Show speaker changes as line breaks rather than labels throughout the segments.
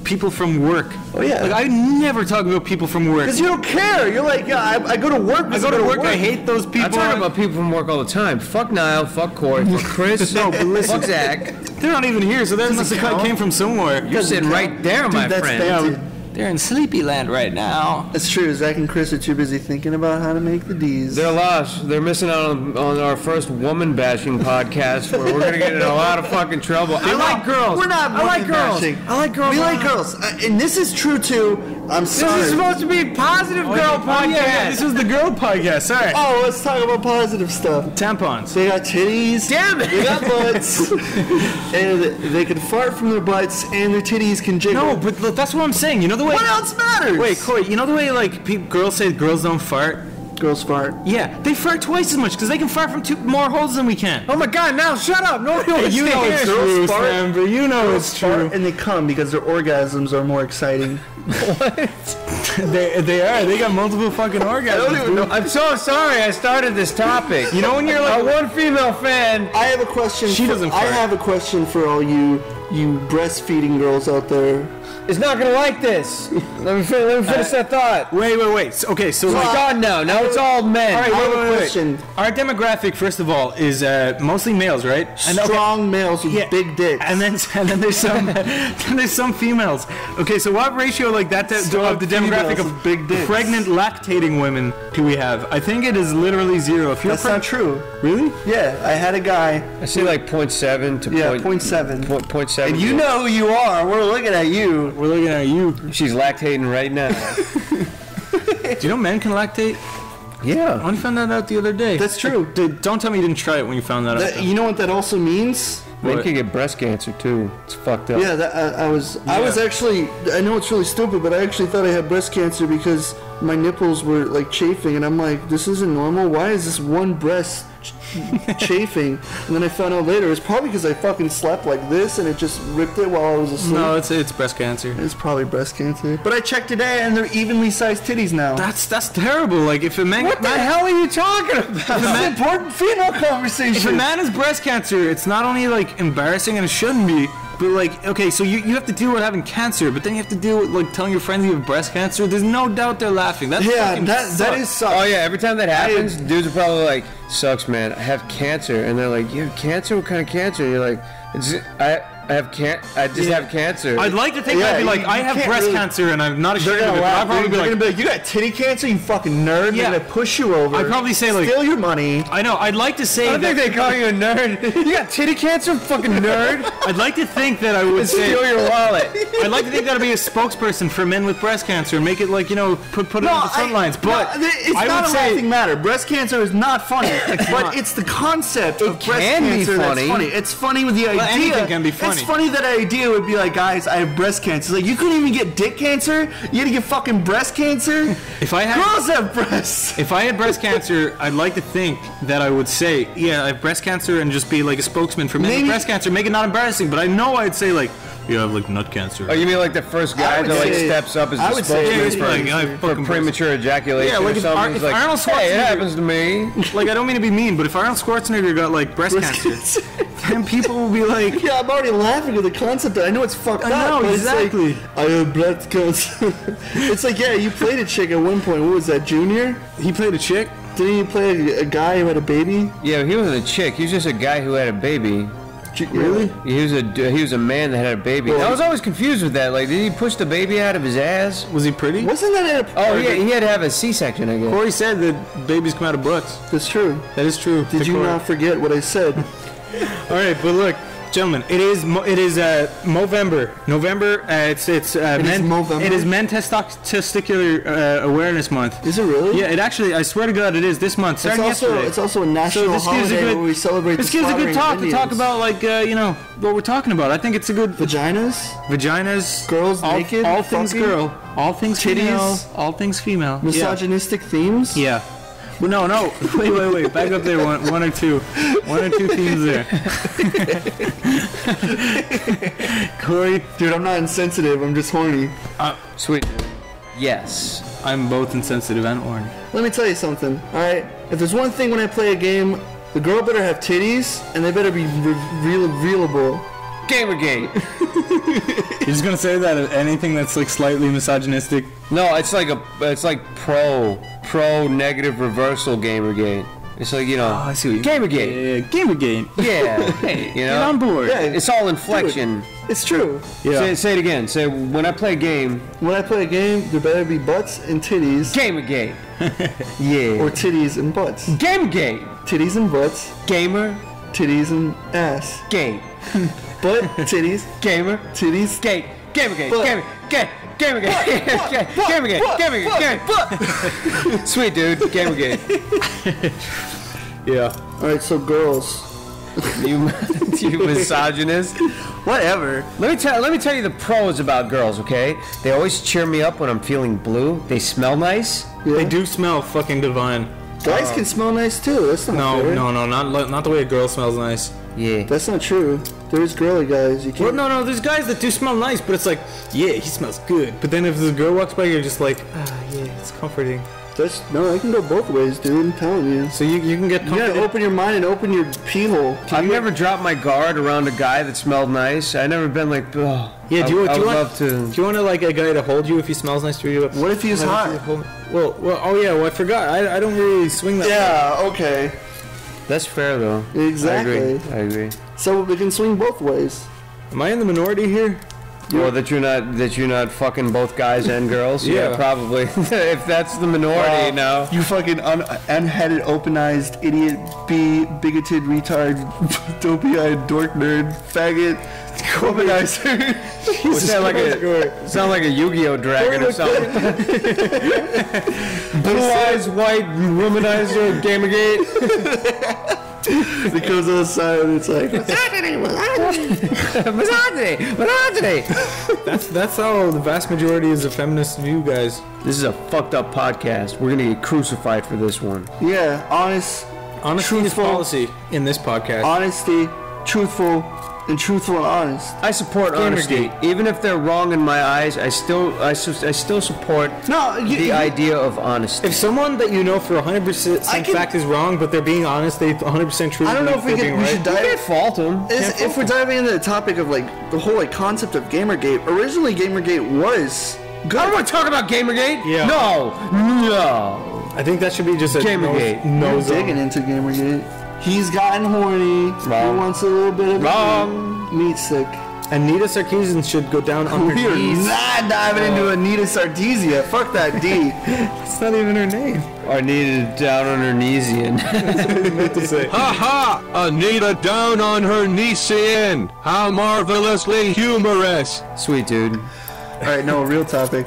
people from work.
Oh yeah.
Like I never talk about people from work.
Because you don't care. You're like, yeah, I go to work.
I go to work. I hate those people.
I talk about people from work all the time. Fuck Niall. Fuck Corey. Fuck Chris.
No, but listen.
Fuck Zach.
They're not even here, so that must have came from somewhere.
You're sitting right there, my friend.
They're in Sleepyland right now.
That's true. Zach and Chris are too busy thinking about how to make the D's.
They're lost. They're missing out on our first woman bashing podcast where we're gonna get in a lot of fucking trouble. I like girls.
We're not.
I like girls.
Bashing.
I like girls.
We like girls, and this is true too. I'm sorry.
This is supposed to be a positive girl podcast.
Yeah, this is the girl podcast. Sorry.
Oh, let's talk about positive stuff.
Tampons.
They got titties.
Damn it.
They got butts. And they can fart from their butts, and their titties can jiggle.
No, but look, that's what I'm saying. You know the way.
What else matters?
Wait, Corey. You know the way like girls say girls don't fart.
Girls fart.
Yeah, they fart twice as much because they can fart from 2 more holes than we can.
Oh my God! Now shut up. Nobody wants
You
to
know
hear
it's
it.
true,
fart.
Samber. You know it's true.
And they come because their orgasms are more exciting.
They are. They got multiple fucking orgasms.
I don't even know. I'm so sorry I started this topic.
You know when you're like
one female fan.
I have a question.
She doesn't
I
fart.
have a question for all you breastfeeding girls out there.
Is not gonna like this. Let me finish that thought.
Wait. Okay, so
Oh my
like,
God, no. Now it's all men.
all right,
I have a
wait.
question.
Our demographic, first of all, is mostly males, right? And,
Strong males with
Yeah,
big dicks.
And then there's some there's some females. Okay, so what ratio like that of the demographic
females
of
with big dicks.
pregnant lactating women do we have? I think it is literally 0. If you're
That's not true.
Really?
Yeah, I had a guy.
I say like 0.7 to
0.7.
0.7.
And you know who you are. We're looking at you.
We're looking at you.
She's lactating right now.
Do you know men can lactate?
Yeah.
I only found that out the other day.
That's true.
Don't tell me you didn't try it when you found that out.
You know what that also means?
Men
What?
can get breast cancer too. It's fucked up.
Yeah, I was actually. I know it's really stupid, but I actually thought I had breast cancer because my nipples were like chafing, and I'm like, this isn't normal. Why is this one breast chafing? And then I found out later it's probably because I fucking slept like this, and it just ripped it while I was asleep.
No, it's breast cancer.
It's probably breast cancer. But I checked today, and they're evenly sized titties now.
That's terrible. Like if a man
What the hell are you talking about?
This is an important female conversation.
If a man has breast cancer, it's not only like embarrassing and it shouldn't be, but like okay, so you have to deal with having cancer, but then you have to deal with like telling your friends you have breast cancer. There's no doubt they're laughing. That's fucking
that
sucks.
is sucks.
Oh yeah, every time that happens, dudes are probably like, "Sucks, man. I have cancer," and they're like, "You have cancer? What kind of cancer?" And you're like, I just have cancer.
I'd like to think I'd be like,
you
I have
can't
breast
really-
cancer and I'm not ashamed
They're
of
gonna
it. But I'd
laugh.
probably
They're
be
gonna
like,
be like, you got titty cancer, you fucking nerd.
Yeah.
They're gonna push you over.
I'd probably say like,
steal your money.
I know. I'd like to say
I don't
that.
think they call you a nerd. You got titty cancer, fucking nerd.
I'd like to think that I would say.
Steal your wallet.
I'd like to think that I'd be a spokesperson for men with breast cancer and make it like put it on the front lines. But
it's
I
not
would
a
say
laughing matter. Breast cancer is not funny, but
not.
it's the concept of breast
can be
cancer
funny.
that's funny. It's funny with the idea.
anything can be funny.
It's funny that idea would be like, guys, I have breast cancer. It's like you couldn't even get dick cancer. You had to get fucking breast cancer.
If I had
Girls have breasts.
If I had breast cancer, I'd like to think that I would say, yeah, I have breast cancer and just be like a spokesman for men with
Maybe-
breast cancer, make it not embarrassing. But I know I'd say like, yeah, I have like nut cancer.
Oh, you mean like the first
I
guy
would
that like
say-
steps up as
I
the
would say
spokesman
it's like, I
for
fucking
premature ejaculation
Yeah, like
or
if
something?
if
He's like,
Arnold
hey, it
Schwarzenegger-
happens to me.
Like, I don't mean to be mean, but if Arnold Schwarzenegger got like breast cancer, then people will be like,
Yeah, I'm already laughing at the concept. I know it's fucked
I
up.
know,
but
exactly.
It's like, I have breast cancer. It's like, yeah, you played a chick at one point. What was that, Junior?
he played a chick.
Didn't you play a guy who had a baby?
Yeah, he wasn't a chick. He was just a guy who had a baby.
Really?
He was a man that had a baby.
Well,
I was always confused with that. Like, did he push the baby out of his ass?
Was he pretty?
Wasn't that at a...
Oh yeah, he had to have a C-section, I guess.
Corey said that babies come out of butts.
That's true.
That is true.
Did
to
you
Corey.
not forget what I said?
All right, but look, gentlemen, it is Movember. November. It's
Movember?
It is Men Testicular Awareness Month.
Is it really?
Yeah, it actually. I swear to God, it is this month.
It's
Starting yesterday.
also a national
this gives a
holiday
good.
where we celebrate
This
the
gives a
slaughtering
good talk
of
to talk
Indians.
about, like what we're talking about. I think it's a good
Vaginas?
vaginas,
Girls
all,
naked,
all things
fucking,
girl, all things
titties,
female, all things female.
Misogynistic themes?
Yeah. Well, no. Wait. Back up there. One or two themes there. Corey,
Dude, I'm not insensitive. I'm just horny.
Sweet. Yes.
I'm both insensitive and horny.
Let me tell you something, alright? If there's one thing when I play a game, the girl better have titties, and they better be reelable.
Gamergate.
You're just gonna say that of anything that's like slightly misogynistic.
No, it's like pro negative reversal Gamergate. It's like, you know,
I see what
Gamergate.
Yeah, Gamergate.
Yeah, hey, you know,
Get on board.
Yeah,
it's all inflection.
it's true.
Yeah.
Say it again. Say, when I play a game,
When I play a game, there better be butts and titties,
Gamergate. Yeah.
or titties and butts.
Gamergate.
Titties and butts,
Gamer.
titties and ass.
Gate.
Butt, titties,
Gamer.
titties.
Gate. Gamergate.
But-
Gamergate. Gamergate. Gamergate. Gamergate. Gamergate. Sweet dude. Gamergate.
Yeah.
All right, so girls.
You misogynist.
Whatever.
Let me tell you the pros about girls, okay? They always cheer me up when I'm feeling blue. They smell nice.
Yeah.
They do smell fucking divine.
Guys can smell nice too. That's not
No,
fair.
no, not the way a girl smells nice.
Yeah.
That's not true. There's girly guys. You
Well,
can't.
no, there's guys that do smell nice, but it's like, yeah, he smells good. But then if this girl walks by, you're just like, yeah, it's comforting.
That's no. I can go both ways, dude. I'm telling you.
So you can get
You
comforted.
gotta open your mind and open your pee hole.
I've never dropped my guard around a guy that smelled nice. I never been like, oh.
Yeah, do you
I would
want
love to.
Do you want like a guy to hold you if he smells nice to you?
What if he's hot?
Well, oh yeah, well I forgot. I don't really swing that.
Yeah. Okay.
That's fair though.
Exactly.
I agree.
So we can swing both ways.
Am I in the minority here?
Well, that you're not fucking both guys and girls. Yeah,
Yeah.
probably. If that's the minority now.
You fucking unheaded, open-eyed, idiot, bigoted, retard, dopey-eyed, dork nerd, faggot, womanizer.
Sound like a Yu-Gi-Oh dragon or something. Blue eyes, white womanizer, Gamergate.
It comes outside and it's like,
Misogyny.
That's how the vast majority is a feminist view, guys.
This is a fucked up podcast. We're gonna get crucified for this one.
yeah, honest,
Honesty is
Truthful.
policy in this podcast.
honesty, truthful and honest.
I support honesty, even if they're wrong in my eyes. I still support
No,
the idea of honesty.
If someone that you know for 100%
I can-
fact is wrong, but they're being honest, they 100% true.
I don't know if we should
You
dive.
can't fault them.
If we're diving into the topic of like the whole like concept of Gamergate, originally Gamergate was good.
I don't want to talk about Gamergate.
Yeah.
No.
I think that should be just a
Gamergate.
no
We're
zone.
digging into Gamergate. He's gotten horny.
Wrong.
He wants a little bit of
Wrong.
meat stick.
Anita Sarkeesian should go down on her
We are
knees.
not diving into Anita Sardizia. Fuck that D.
That's not even her name.
Or needed down on her knees.
To say.
Ha ha! Anita down on her Nietzschean! How marvelously humorous!
Sweet dude.
All right, no, real topic.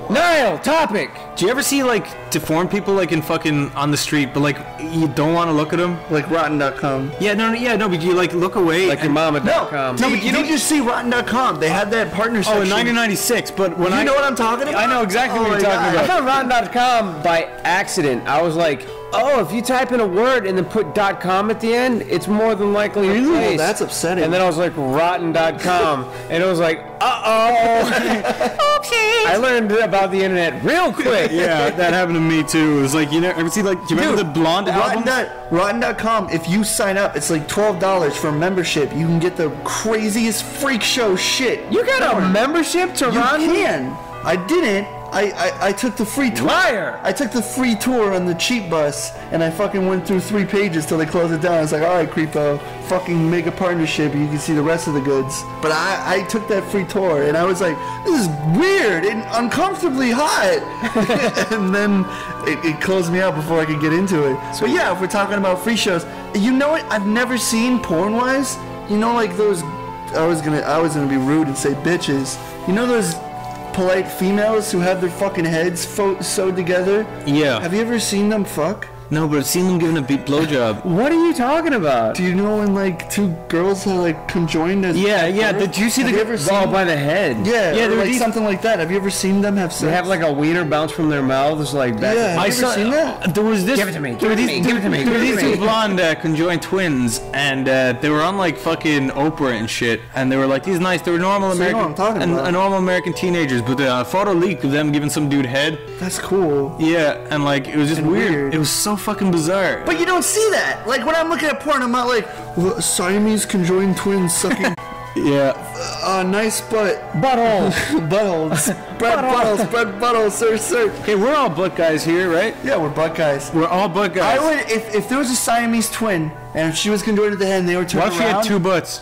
Niall, topic.
Do you ever see like deformed people like in fucking on the street, but like you don't want to look at them?
Like Rotten.com.
Yeah, no, but you like look away.
Like your mama.com.
No, but you don't just see Rotten.com. They had that partner section.
Oh, in 1996, but when
You know what I'm talking about?
I know exactly what
Oh
you're
my
talking
God.
I
about.
found Rotten.com by accident. I was like, oh, if you type in a word and then put .com at the end, it's more than likely a
Really?
place.
That's upsetting.
And then I was like, rotten.com. And it was like, uh-oh. Oopsie. I learned about the internet real quick.
Yeah, that happened to me too. It was like you never ever see like do you remember
Dude,
the Blonde album?
Rotten.com, if you sign up, it's like $12 for a membership. You can get the craziest freak show shit.
You got a membership to
You
Rotten?
can. I didn't. I took the free tour.
Liar.
I took the free tour on the cheap bus, and I fucking went through 3 pages till they closed it down. I was like, all right, creepo, fucking make a partnership, and you can see the rest of the goods. But I took that free tour, and I was like, this is weird and uncomfortably hot. And then it closed me out before I could get into it. But yeah, if we're talking about free shows, you know what? I've never seen porn-wise. You know, like those. I was gonna be rude and say bitches. You know those polite females who have their fucking heads sewed together?
Yeah.
Have you ever seen them fuck?
No, but I've seen them giving a beat blowjob.
What are you talking about?
Do you know when like 2 girls are like conjoined as
Yeah. Did you see
Have
the?
you ever seen?
Oh, by the head.
Yeah,
Yeah,
or
there were
like
these-
something like that. Have you ever seen them have sex?
They have like a wiener bounce from their mouths like that.
Yeah.
I
Have you ever seen that?
There was this.
Give it to me,
There were
give it to
these,
me, give it to me,
there were
give it
these
to
two
me.
blonde conjoined twins, and they were on like fucking Oprah and shit, and they were like these nice. They were normal
So you know
American,
what I'm talking about.
normal American teenagers, but the photo leaked of them giving some dude head.
That's cool.
Yeah, and like it was just
And
weird.
weird.
It was so fucking bizarre.
But you don't see that. Like when I'm looking at porn, I'm not like, well, Siamese conjoined twins sucking
Yeah.
Nice butt.
Butthole.
Buttholes. Spread buttholes. Spread buttholes, sir.
Okay, we're all butt guys here, right?
Yeah, we're butt guys.
We're all butt guys.
I would, if there was a Siamese twin, and if she was conjoined at the head and they were turned
What if she
around...
had two butts?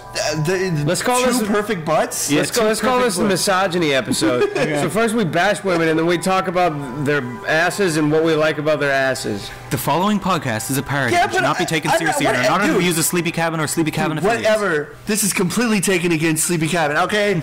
Let's call
two
this-
perfect butts?
Yeah.
Let's call this the misogyny episode. So first we bash women, and then we talk about their asses and what we like about their asses.
The following podcast is a parody.
Yeah,
It should
but
not be taken
I-
seriously and are not
dude.
reviews of Sleepy Cabin or Sleepy Cabin affiliates.
Whatever. This is completely taken against Sleepy Cabin, okay?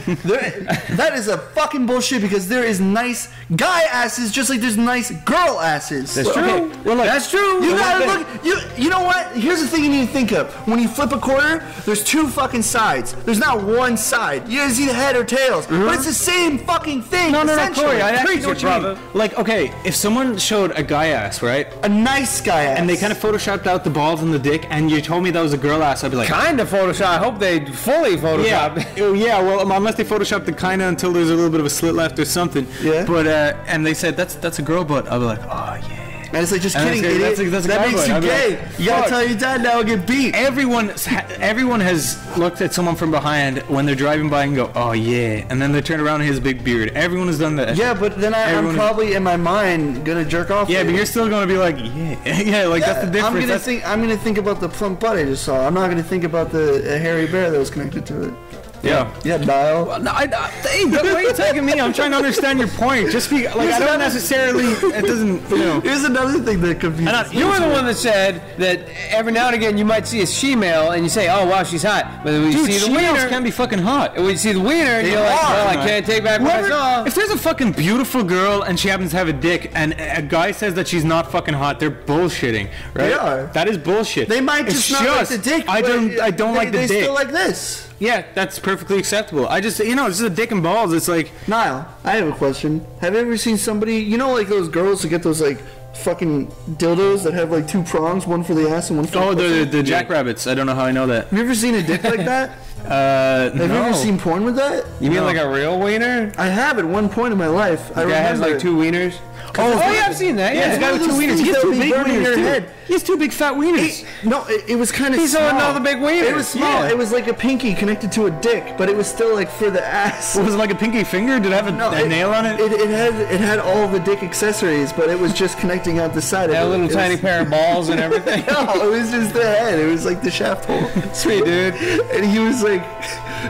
That is a fucking bullshit because there is nice guy asses just like there's nice girl asses.
That's true.
Well, look,
That's true.
You gotta look. You know what? Here's the thing you need to think of. When you flip a quarter, there's two fucking sides. There's not one side. You either see the head or tails, but it's the same fucking thing.
No,
essentially.
Corey, I actually
Preach
know what
it,
you mean.
brother.
Like, okay, if someone showed a guy ass, right,
A nice guy ass.
and they kind of photoshopped out the balls and the dick, and you told me that was a girl ass, I'd be like,
Kind of Photoshop. I hope they fully Photoshop.
yeah, well, unless they photoshopped the kind of until there's a little bit of a slit left or something.
Yeah.
But and they said that's a girl butt. I'd be like, oh yeah.
And it's like, just
And
kidding,
that's-
idiot.
that's a
that
guy
makes
butt.
you
I'd be
gay.
like,
You gotta
fuck.
tell your dad now and get beat.
Everyone has looked at someone from behind when they're driving by and go, oh yeah, and then they turn around and he has a big beard. Everyone has done that.
Yeah, but then I'm
Everyone-
probably in my mind gonna jerk off.
Yeah,
to
but
it.
you're still gonna be like, yeah, yeah, like that's the difference.
I'm gonna think about the plump butt I just saw. I'm not gonna think about the hairy bear that was connected to it.
Yeah.
Yeah, Dial.
Well, no, hey, why are you taking me? I'm trying to understand your point. Just be like, I don't necessarily. It doesn't, you know.
Here's another thing that confuses me.
You were the one that said that every now and again you might see a she-male and you say, oh wow, she's hot. But when you
Dude,
see the
she-males
wiener,
can be fucking hot.
when you see the wiener, you're like,
are.
well, I can't take back what I saw.
If there's a fucking beautiful girl and she happens to have a dick, and a guy says that she's not fucking hot, they're bullshitting, right?
They are.
That is bullshit.
They might
It's
just not like the dick.
I don't
but
like the
they
dick.
still like this.
Yeah, that's perfectly acceptable. I just, it's just a dick and balls. It's like,
Niall, I have a question. Have you ever seen somebody, you know, like those girls who get those like fucking dildos that have like two prongs, one for the ass and one for
oh,
the pussy?
the jackrabbits. I don't know how I know that.
Have you ever seen a dick like that?
Have
Have you ever seen porn with that?
You mean like a real wiener?
I have at one point in my life. I
The guy has
remember.
like two wieners?
Oh,
yeah, I've seen that.
Yeah,
Yeah,
this guy with two
Those
wieners.
things
He has
that
two
would be
big
burning
wieners,
your
too.
head.
He has two big fat wieners.
No, it was kind of
He's
small.
on another big wiener.
It was small.
Yeah.
It was like a pinky connected to a dick, but it was still like for the ass.
What was it, like a pinky finger? Did it have a nail on it?
It had all the dick accessories, but it was just connecting out the side
Had a
of it.
little
It
tiny
was,
pair of balls and everything.
No, it was just the head. It was like the shaft hole.
Sweet, dude.
And he was like,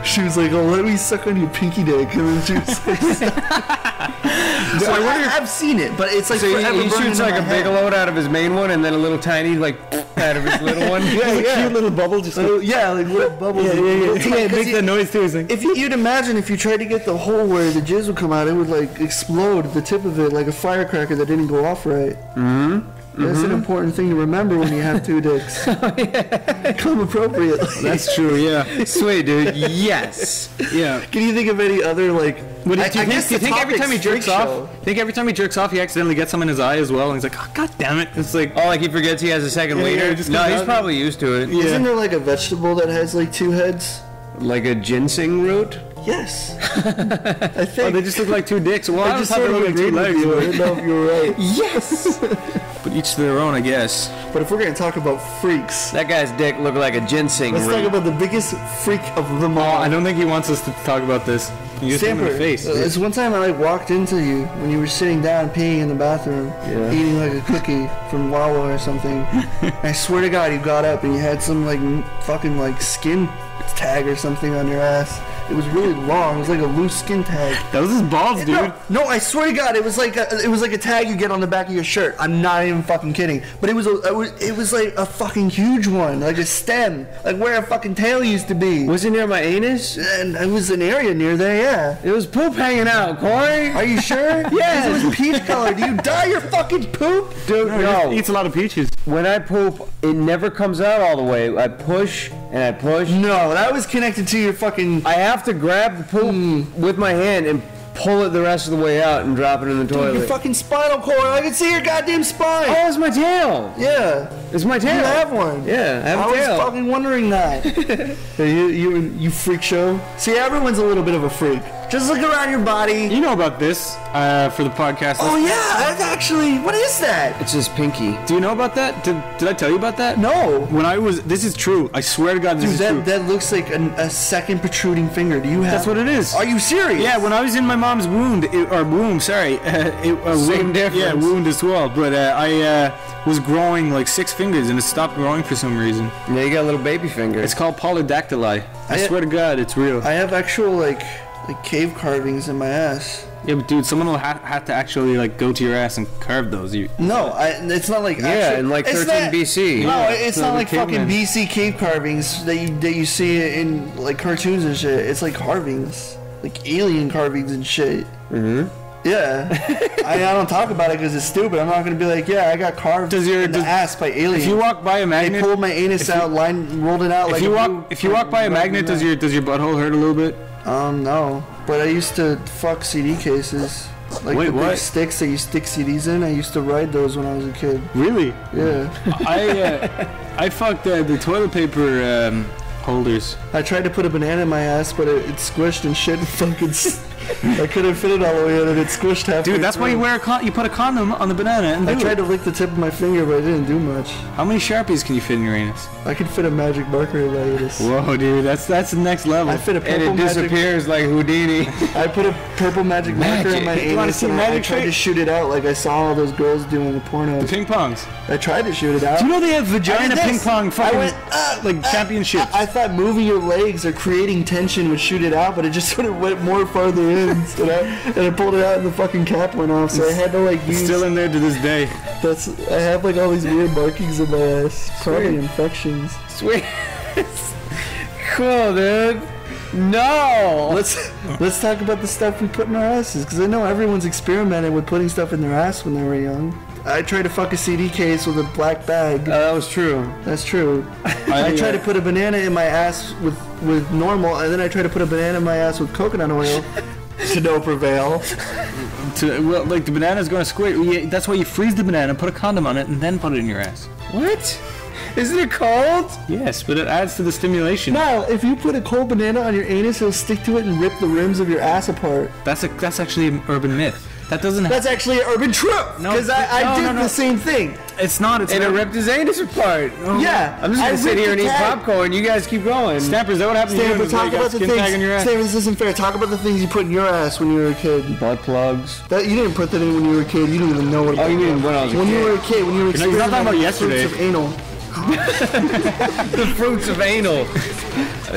she was like, oh, let me suck on your pinky dick. And then she was like, so I've seen it, but it's like
So
forever
he
burning
shoots
in
like
my
a
head.
big load out of his main one and then a little tiny, like, out of his little one.
Yeah, yeah.
Cute little bubble, just
Yeah, like little bubbles.
yeah,
Because
make that noise too. It's like,
If you'd imagine if you tried to get the hole where the jizz would come out, it would like explode the tip of it like a firecracker that didn't go off right. That's an important thing to remember when you have two dicks. Come appropriately.
that's true. Yeah,
Sweet, dude. Yes.
yeah.
Can you think of any other like?
What do you,
I
think?
guess
Do you
the
think every time he
topic's
jerks
freak
off?
show.
Think every time he jerks off, he accidentally gets some in his eye as well, and he's like, oh, god damn it! It's like,
Oh, like he forgets he has a second
Yeah,
wiener?
yeah, just
No,
comes
he's
out.
probably used to it.
yeah.
Isn't there like a vegetable that has like two heads?
Like a ginseng root?
Yes. I
Oh,
think.
they just look like two dicks. Well,
I
I
just
just thought they
sort of
looked like two
agreed with
legs,
you. I didn't know if you were right.
Yes!
but each to their own, I guess.
But if we're gonna talk about freaks,
That guy's dick looked like a ginseng
let's
root.
talk about the biggest freak of them all.
I don't think he wants us to talk about this. You just hit him in the face.
It's one time I like walked into you when you were sitting down peeing in the bathroom, eating like a cookie from Wawa or something. I swear to God, you got up and you had some like fucking like skin tag or something on your ass. It was really long. It was like a loose skin tag.
That was his balls, dude.
No, I swear to God, it was like a tag you get on the back of your shirt. I'm not even fucking kidding. But it was like a fucking huge one, like a stem, like where a fucking tail used to be.
Was it near my anus?
And it was an area near there, yeah.
It was poop hanging out, Corey.
Are you sure?
Yes.
It was peach color. Do you dye your fucking poop?
Dude, no.
He eats a lot of peaches.
When I poop, it never comes out all the way. I push and I push.
No, that was connected to your fucking.
I have to grab the poop with my hand and pull it the rest of the way out and drop it in the toilet.
Your fucking spinal cord. I can see your goddamn spine.
Oh, it's my tail.
Yeah.
It's my tail.
You have one.
Yeah, I have a
was
tail.
fucking wondering that. you freak show. See, everyone's a little bit of a freak. Just look around your body.
You know about this for the podcast.
Oh yeah, that's actually. What is that?
It's his pinky.
Do you know about that? Did I tell you about that?
No.
When I was, this is true. I swear to God, this
Dude,
is true.
that looks like a second protruding finger. Do you have?
That's what it is.
Are you serious?
Yeah, when I was in my mom's womb, sorry.
Same difference.
Yeah, wound as well. But I was growing like 6 fingers and it stopped growing for some reason.
Yeah, you got a little baby finger.
It's called polydactyli. I swear to God, it's real.
I have actual like cave carvings in my ass.
Yeah, but dude, someone will have to actually like go to your ass and carve those.
No, it's not like
in like
it's
13
not-
BC.
No, it's
so
not
the
like fucking
cavemen.
BC cave carvings that you see in like cartoons and shit. It's like carvings, like alien carvings and shit.
Mm-hmm.
Yeah, I don't talk about it because it's stupid. I'm not gonna be like, yeah, I got carved in the ass by aliens.
If you walk by a
they
magnet,
pulled my anus out, rolled it out.
if you walk by a magnet, does your butthole hurt a little bit?
No, but I used to fuck CD cases. Like
Wait,
the big
what?
sticks that you stick CDs in. I used to ride those when I was a kid.
Really?
Yeah.
I fucked the toilet paper holders.
I tried to put a banana in my ass, but it squished and shit. And fucking, I couldn't fit it all the way in, and it squished halfway.
Dude, that's why you
through.
wear you put a condom on the banana and
I
do
tried
it.
to lick the tip of my finger, but it didn't do much.
How many Sharpies can you fit in your anus?
I could fit a magic marker in my anus.
Whoa, dude, that's the next level.
I fit a
And
purple
it
magic.
disappears like Houdini.
I put a purple magic marker in my
Magic. You wanna
anus,
see
and I
magic
tried to
trick?
shoot it out like I saw all those girls doing in the porno.
The ping pongs.
I tried to shoot it out.
Do you know they have
I
vagina
did
ping
this.
pong fucking
I went,
like championships?
I thought moving your legs or creating tension would shoot it out, but it just sort of went more farther in. And I pulled it out and the fucking cap went off, so I had to like
It's
use.
still in there to this day.
I have like all these weird markings in my ass. Probably infections.
Sweet. Cool, dude. No.
Let's talk about the stuff we put in our asses, because I know everyone's experimented with putting stuff in their ass when they were young. I tried to fuck a CD case with a black bag.
That was true.
That's true. I tried to put a banana in my ass with normal, and then I tried to put a banana in my ass with coconut oil. To no prevail.
Well, like the banana's gonna squirt. Yeah, that's why you freeze the banana, put a condom on it, and then put it in your ass.
What? Isn't it cold?
Yes, but it adds to the stimulation.
No, if you put a cold banana on your anus, it'll stick to it and rip the rims of your ass apart.
That's actually an urban myth. That doesn't.
That's actually an urban truth.
No,
Because I did
no.
the same thing.
It's not. It's
And it
not.
ripped his anus apart.
Yeah.
I'm just
I
gonna sit
ripped
here
the
and eat
tag.
popcorn. You guys keep going.
Stampers, is that what happened to you?
Stanford,
It was like
talk
a
about the
skin tag in your
things.
ass?
Stanford, this isn't fair. Talk about the things you put in your ass when you were a kid.
Butt plugs.
That you didn't put that in when you were a kid. You didn't even know what.
Oh, you mean when I was a
when
kid?
you were a kid? When you were
No, he's not talking about
experimenting with
yesterday.
fruits of anal.
The fruits of anal.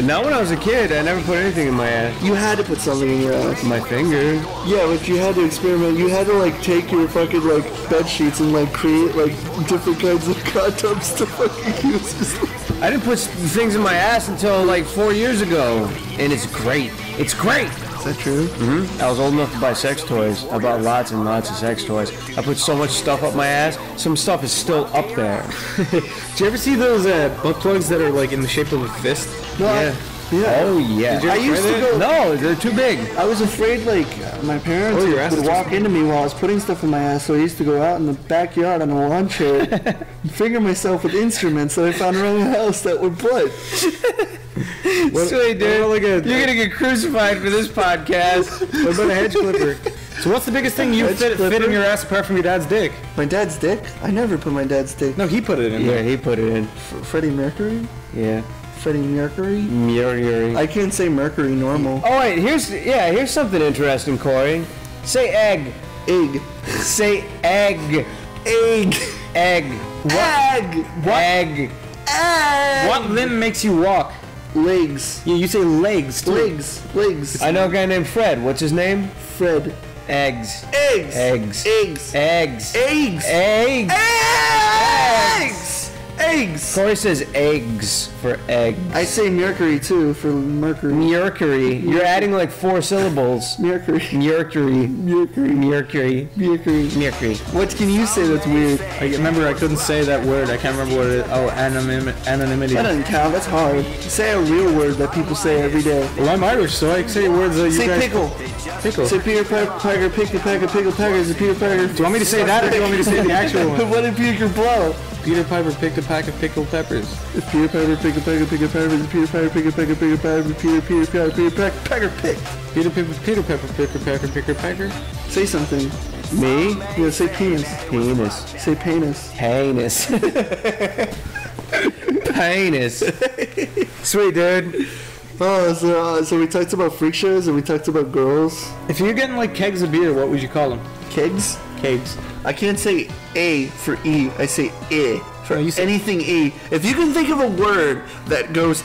Not when I was a kid. I never put anything in my ass.
You had to put something in your ass.
My finger.
Yeah, but you had to experiment. You had to like take your fucking like bed sheets and like create like different kinds of condoms to fucking use.
I didn't put things in my ass until like 4 years ago, and it's great. It's great.
Is that true?
I was old enough to buy sex toys. I bought lots and lots of sex toys. I put so much stuff up my ass. Some stuff is still up there.
Did you ever see those butt plugs that are like in the shape of a fist?
No,
Yeah.
yeah.
Oh yeah.
I used to go.
No, they're too big.
I was afraid like my parents
Oh, your ass
would
is
walk into me while I was putting stuff in my ass, so I used to go out in the backyard on a lawn chair and finger myself with instruments that I found around the house that would put.
Sweet, dude. You're gonna get crucified for this podcast.
What about a hedge clipper? So what's the biggest thing you
Hedge
fit
clipper?
in your ass apart from your dad's dick?
My dad's dick? I never put my dad's dick.
No, he put it in
Yeah,
there.
he put it in.
Freddie Mercury?
Yeah.
Freddie Mercury?
Mercury.
I can't say Mercury normal.
Oh wait, here's something interesting, Corey. Say egg.
Egg.
Say egg.
Egg.
Egg.
Egg.
Egg.
Egg.
What limb makes you walk?
Legs.
Yeah, you say legs too.
Legs.
I know a guy named Fred. What's his name?
Fred.
Eggs.
Eggs.
Eggs.
Eggs.
Eggs.
Eggs.
Eggs.
Eggs. Eggs.
Corey says eggs for egg.
I say Mercury too for Mercury.
Mercury. You're adding like 4 syllables.
Mercury.
Mercury.
Mercury.
Mercury.
Mercury.
Mercury.
What can you say that's weird?
I remember I couldn't say that word. I can't remember what it is. Oh, anonymity.
That doesn't count. That's hard. Say a real word that people say every day.
Well, I'm Irish, so I can say words that you
Say
guys...
pickle.
Pickle.
Say Peter Picker, pick a pack of pickle peckers. Peter Picker.
Do you want me to say that or do you want me to say the actual one?
What did Peter blow?
Peter Piper picked a pack of pickled peppers.
If Peter Piper picked a pack of pickled peppers, if Peter Piper picked a pack of pickled peppers, Peter Piper pick.
Peter Pepper pick a packer, pick a packer.
Say something.
Me?
Yeah, say penis.
Penis.
Say penis.
Penis. Penis. Sweet, dude.
Oh, so we talked about freak shows and we talked about girls.
If you're getting like kegs of beer, what would you call them?
Kegs?
Kegs.
I can't say A for E. I say I for
No, you say-
anything E. If you can think of a word that goes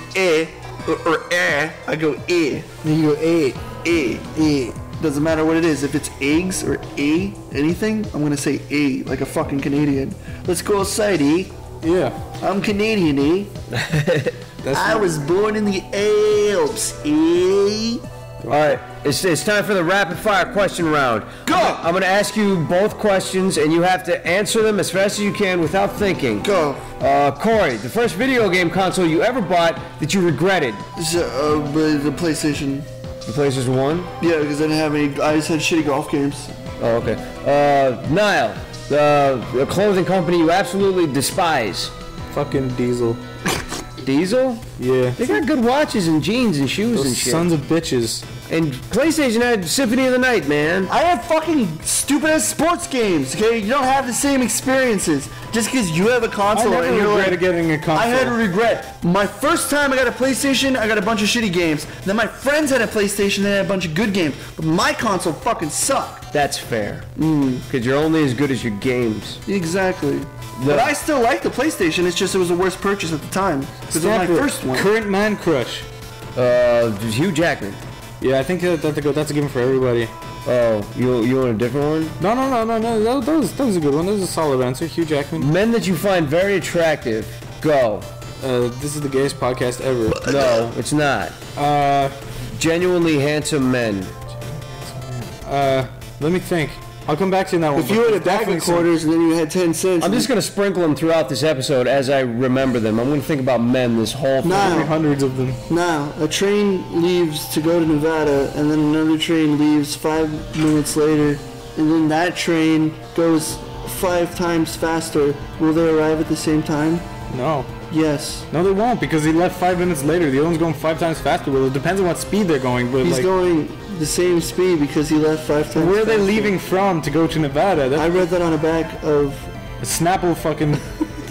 or I go I.
You go eight.
A. Doesn't matter what it is. If it's eggs or A, anything, I'm gonna say A, like a fucking Canadian. Let's go outside, E.
Yeah.
I'm Canadian, E. I was born in the Alps, E.
All right, it's time for the rapid fire question round.
Go!
I'm going to ask you both questions, and you have to answer them as fast as you can without thinking.
Go.
Corey, the first video game console you ever bought that you regretted?
The PlayStation.
The PlayStation 1?
Yeah, because I didn't have any. I just had shitty golf games.
Oh, okay. Niall, the clothing company you absolutely despise?
Fucking Diesel.
Diesel?
Yeah.
They got good watches and jeans and shoes and
Those
shit.
sons of bitches.
And PlayStation had Symphony of the Night, man.
I have fucking stupid ass sports games. Okay, you don't have the same experiences just because you have a console.
I never
and you're
regretted
like,
getting a console.
I had a regret. My first time I got a PlayStation, I got a bunch of shitty games. Then my friends had a PlayStation, they had a bunch of good games. But my console fucking sucked.
That's fair. Because you're only as good as your games.
Exactly. But I still like the PlayStation. It's just it was the worst purchase at the time because it was my first one.
Current man crush.
Hugh Jackman.
Yeah, I think that's a given for everybody.
Oh, you want a different one?
No. That was a good one. That was a solid answer. Hugh Jackman.
Men that you find very attractive. Go.
This is the gayest podcast ever.
No, it's not. Genuinely handsome men.
Let me think. I'll come back to you on that one.
If you had a back
definitely
quarters and then you had 10 cents.
I'm just going to sprinkle them throughout this episode as I remember them. I'm going to think about men this whole thing.
Nah.
hundreds of them.
Now, a train leaves to go to Nevada, and then another train leaves 5 minutes later, and then that train goes 5 times faster. Will they arrive at the same time?
No.
Yes.
No, they won't because he left 5 minutes later. The other one's going 5 times faster. Well, it depends on what speed they're going. But
He's
like,
going the same speed because he left 5 times
where are they
faster.
leaving from to go to Nevada? That's
I read that on the back of...
a Snapple fucking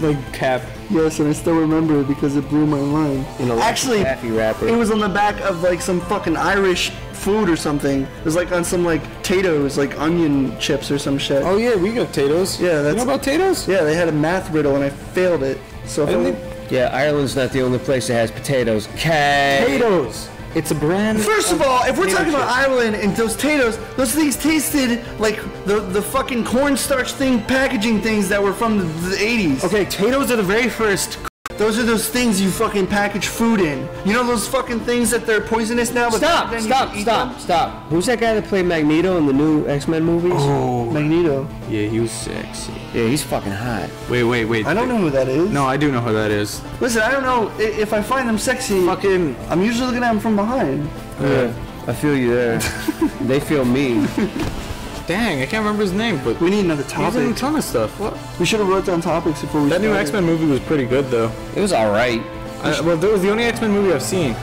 like cap.
Yes, and I still remember it because it blew my mind.
In a
Actually,
taffy wrapper.
it was on the back of like some fucking Irish food or something. It was like on some like potatoes, like onion chips or some shit.
Oh yeah, we got potatoes.
Yeah, that's-
You know about potatoes?
Yeah, they had a math riddle and I failed it. So if
Didn't
I-
Yeah, Ireland's not the only place that has potatoes. Okay.
Potatoes. It's a brand.
First of all, if we're
potato
talking about
chip.
Ireland and those potatoes, those things tasted like the fucking cornstarch thing, packaging things that were from the 80s.
Okay, potatoes are the very first.
Those are those things you fucking package food in. You know those fucking things that they're poisonous now? But
Stop,
then you
stop,
can eat
stop,
them?
stop. Who's that guy that played Magneto in the new X-Men movies?
Oh.
Magneto.
Yeah, he was sexy.
Yeah, he's fucking hot.
Wait.
I don't know who that is.
No, I do know who that is.
Listen, I don't know if I find them sexy.
Fucking.
I'm usually looking at them from behind.
Yeah, I feel you there. They feel me.
Dang, I can't remember his name, but
We need another
he's in a
topic.
ton of stuff. What?
We should have wrote down topics before we
That new
started.
X-Men movie was pretty good though.
It was alright.
Well, that was the only X-Men movie I've seen.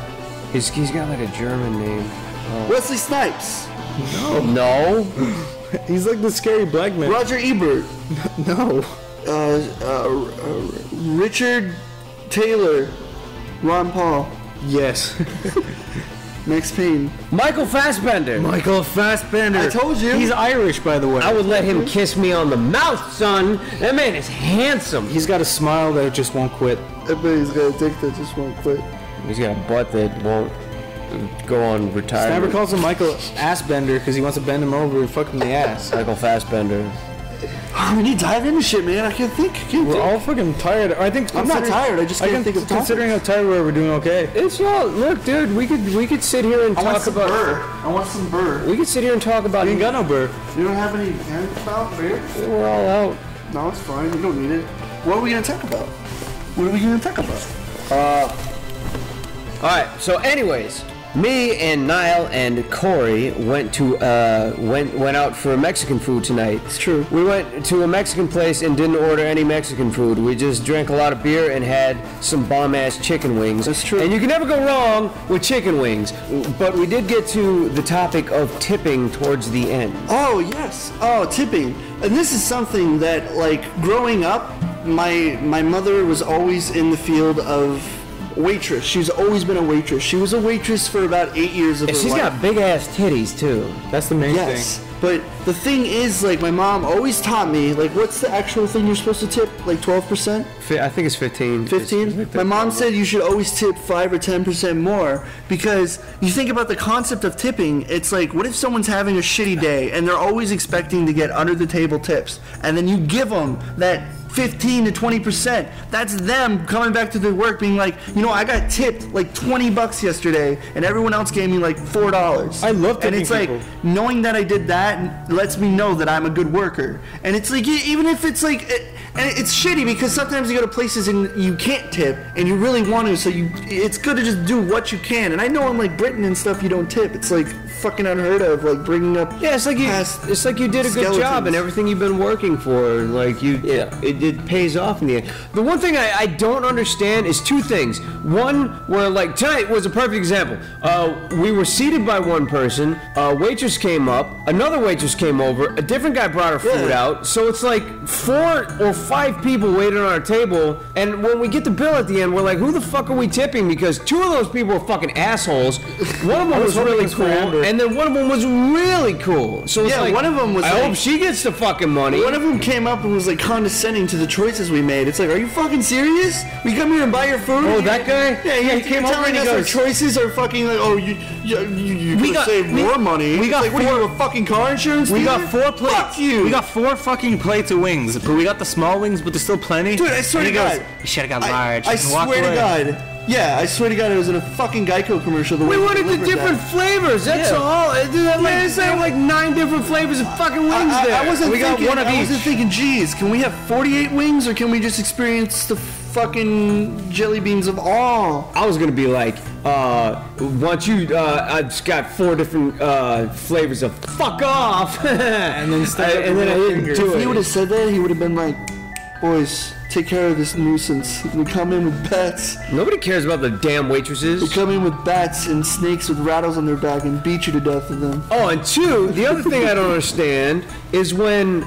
He's got like a German name.
Wesley Snipes.
No.
He's like the scary black man.
Roger Ebert.
No.
Richard Taylor. Ron Paul.
Yes.
Max Payne.
Michael Fassbender.
Michael Fassbender.
I told you.
He's Irish, by the way.
I would let him kiss me on the mouth, son. That man is handsome.
He's got a smile that just won't quit.
Everybody's got a dick that just won't quit.
He's got a butt that won't go on
Sniper
retirement.
calls him Michael Assbender because he wants to bend him over and fuck him in the ass.
Michael Fassbender.
We need to dive into shit, man. I can't think.
We're all fucking tired. I think
I'm not
considering-
tired. I just can't think of topics.
Considering how tired we are, we're doing okay.
It's all look, dude. We could sit here and
I want
talk
some
about.
burr. I want some burr.
We could sit here and talk about.
You ain't got no burr.
You don't have any hand about beer?
We're all out.
No, it's fine. You don't need it. What are we gonna talk about? What are we gonna talk about?
All right. So, anyways, Me and Niall and Corey went out for Mexican food tonight.
It's true.
We went to a Mexican place and didn't order any Mexican food. We just drank a lot of beer and had some bomb-ass chicken wings.
That's true.
And you can never go wrong with chicken wings. But we did get to the topic of tipping towards the end.
Oh, yes. Oh, tipping. And this is something that, like, growing up, my mother was always in the field of waitress. She's always been a waitress. She was a waitress for about 8 years of her life.
She's got big-ass titties, too.
That's the main
Yes.
thing.
But the thing is, like, my mom always taught me, like, what's the actual thing you're supposed to tip? Like 12%?
I think it's 15.
15? My mom said you should always tip 5 or 10% more because you think about the concept of tipping. It's like, what if someone's having a shitty day and they're always expecting to get under the table tips, and then you give them that 15 to 20%. That's them coming back to their work being like, you know, I got tipped like $20 yesterday and everyone else gave me like $4.
I love tipping
And it's
people.
like, knowing that I did that lets me know that I'm a good worker. And it's like, even if it's like, and it's shitty because sometimes you go to places and you can't tip and you really want to, so it's good to just do what you can. And I know in like Britain and stuff you don't tip. It's like fucking unheard of, like bringing up
Yeah, it's like you did a good job
skeletons.
and everything you've been working for. Like it pays off in the end. The one thing I don't understand is two things. One, where like tonight was a perfect example. We were seated by one person. A waitress came up. Another waitress came over. A different guy brought her food out. So it's like 4 or 5 people waited on our table. And when we get the bill at the end, we're like, who the fuck are we tipping? Because 2 of those people were fucking assholes. One of them was really cool, and then one of them was really cool. So it's like,
one of them was
I
like,
hope she gets the fucking money.
one of them came up and was like condescending to the choices we made. It's like, are you fucking serious? We come here and buy your food.
Oh, that guy?
Yeah,
he came over and he
us
goes,
our choices are fucking like, oh, you could have saved more money.
we
It's
got
like, what do you have a fucking car insurance?
We got
dealer?
4 plates.
Fuck you.
We got 4 fucking plates of wings, but we got the small wings, but there's still plenty.
Dude, I swear
And
to
he goes,
God.
you should have got
I
large. and walked
swear to
away.
God. Yeah, I swear to God, it was in a fucking Geico commercial. The
we
way they
wanted the
delivered
different
that.
flavors. That's
Yeah.
all. They have like 9 different flavors of fucking wings there.
I wasn't
we got
thinking,
one of
I
each.
wasn't thinking, geez, can we have 48 wings or can we just experience the fucking jelly beans of all?
I was gonna be like, once you, I've got 4 different flavors of fuck off, and then I didn't do
If he would
it.
have said that, he would have been like, boys, take care of this nuisance. We come in with bats.
Nobody cares about the damn
We
waitresses.
come in with bats and snakes with rattles on their back and beat you to death with them.
Oh, and 2, the other thing I don't understand is when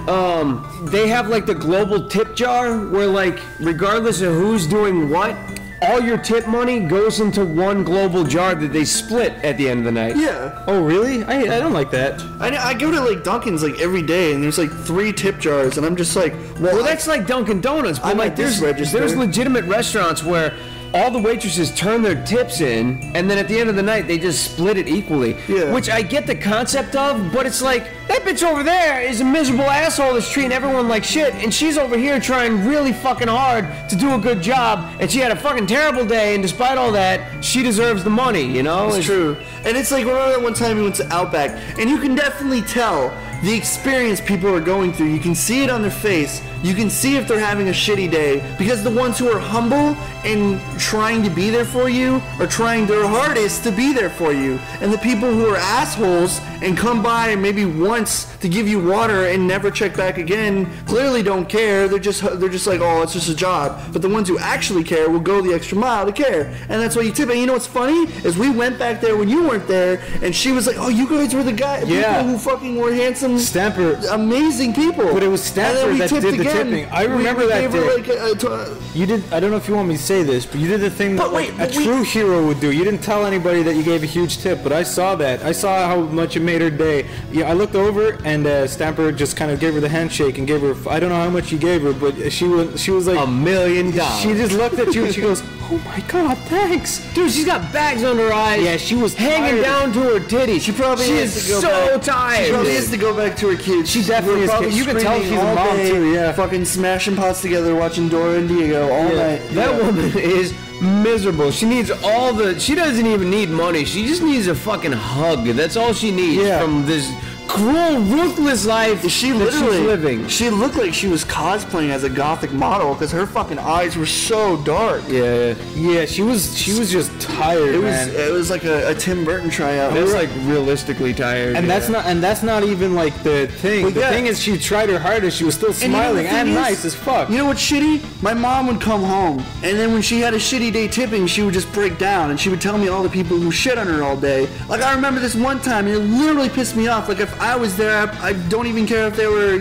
they have like the global tip jar where like regardless of who's doing what, all your tip money goes into one global jar that they split at the end of the night.
Yeah.
Oh, really? I don't like that.
I go to like Dunkin's like every day and there's like 3 tip jars and I'm just like,
Well, that's like Dunkin' Donuts, but
I'm
like
at this register.
there's legitimate restaurants where all the waitresses turn their tips in, and then at the end of the night they just split it equally.
Yeah.
Which I get the concept of, but it's like that bitch over there is a miserable asshole that's treating everyone like shit, and she's over here trying really fucking hard to do a good job, and she had a fucking terrible day, and despite all that, she deserves the money, you know?
It's true. And it's like, remember that one time we went to Outback, and you can definitely tell the experience people are going through. You can see it on their face. You can see if they're having a shitty day, because the ones who are humble and trying to be there for you are trying their hardest to be there for you. And the people who are assholes and come by maybe once to give you water and never check back again clearly don't care. They're just like, oh, it's just a job. But the ones who actually care will go the extra mile to care. And that's why you tip. And you know what's funny is we went back there when you weren't there, and she was like, oh, you guys were the people who fucking were handsome,
Stamper.
amazing people.
But it was Stamper that did the tipping. I remember that
gave her
day.
like
You did. I don't know if you want me to say this, but you did the thing that
But wait,
like,
but
a true hero would do. You didn't tell anybody that you gave a huge tip, but I saw that. I saw how much it made her day. Yeah, I looked over and Stamper just kind of gave her the handshake and gave her. I don't know how much you gave her, but she was like
$1 million.
She just looked at you and she goes, "Oh my God, thanks."
Dude, she's got bags under her eyes.
Yeah, she was
hanging
tired.
down to her titties.
She probably
she
has
is
to go
so
back.
tired.
She probably has to go back to her kids.
She definitely
We're
is
probably
kid- you can tell
screaming
she's a
all
mom
day,
too, yeah.
Fucking smashing pots together, watching Dora and Diego all night.
That woman is miserable. She needs all the. She doesn't even need money. She just needs a fucking hug. That's all she needs
Yeah.
from this cruel, ruthless life
She
that
literally
she's living.
She looked like she was cosplaying as a gothic model because her fucking eyes were so dark.
Yeah,
Yeah, she was just tired, man.
It was like a Tim Burton tryout.
that's like realistically tired.
And
yeah.
that's not even like the thing.
But
The
yeah.
thing is, she tried her hardest. She was still
And you know
smiling
the thing
and
is-
nice as fuck.
You know what's shitty? My mom would come home, and then when she had a shitty day tipping, she would just break down, and she would tell me all the people who shit on her all day. Like, I remember this one time, and it literally pissed me off. Like, if I was there, I don't even care if they were,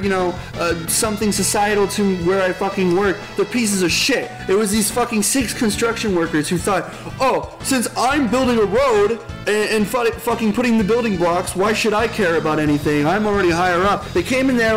something societal to where I fucking work. They're pieces of shit. It was these fucking 6 construction workers who thought, oh, since I'm building a road and fucking putting the building blocks, why should I care about anything? I'm already higher up. They came in there